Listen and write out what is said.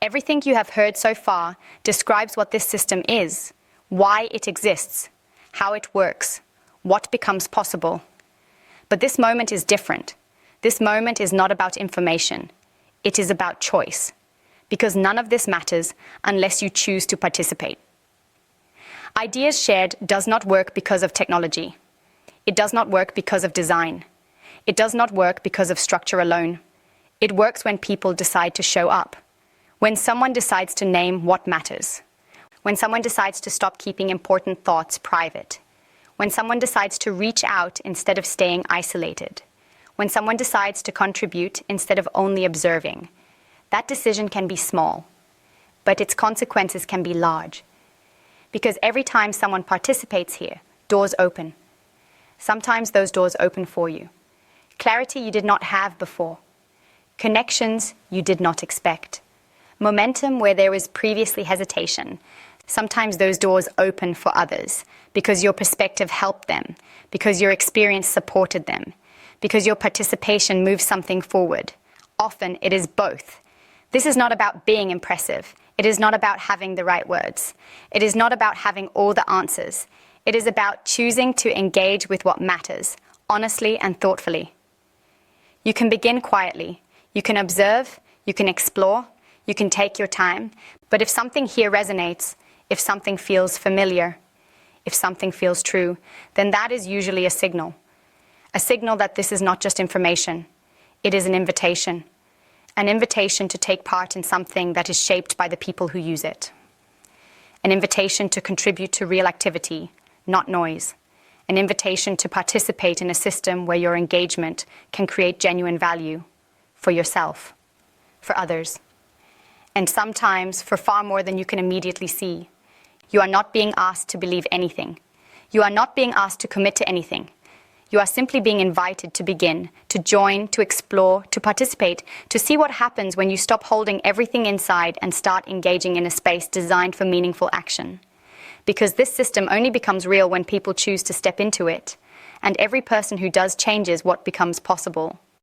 Everything you have heard so far describes what this system is, why it exists, how it works, what becomes possible. But this moment is different. This moment is not about information. It is about choice, because none of this matters unless you choose to participate. Ideas shared does not work because of technology. It does not work because of design. It does not work because of structure alone. It works when people decide to show up. When someone decides to name what matters. When someone decides to stop keeping important thoughts private. When someone decides to reach out instead of staying isolated. When someone decides to contribute instead of only observing. That decision can be small, but its consequences can be large. Because every time someone participates here, doors open. Sometimes those doors open for you. Clarity you did not have before. Connections you did not expect. Momentum where there was previously hesitation. Sometimes those doors open for others because your perspective helped them, because your experience supported them, because your participation moved something forward. Often it is both. This is not about being impressive. It is not about having the right words. It is not about having all the answers. It is about choosing to engage with what matters, honestly and thoughtfully. You can begin quietly. You can observe. You can explore. You can take your time. But if something here resonates, if something feels familiar, if something feels true, then that is usually a signal. A signal that this is not just information. It is an invitation. An invitation to take part in something that is shaped by the people who use it. An invitation to contribute to real activity, not noise. An invitation to participate in a system where your engagement can create genuine value for yourself, for others, and sometimes for far more than you can immediately see. You are not being asked to believe anything. You are not being asked to commit to anything. You are simply being invited to begin, to join, to explore, to participate, to see what happens when you stop holding everything inside and start engaging in a space designed for meaningful action. Because this system only becomes real when people choose to step into it, and every person who does changes what becomes possible.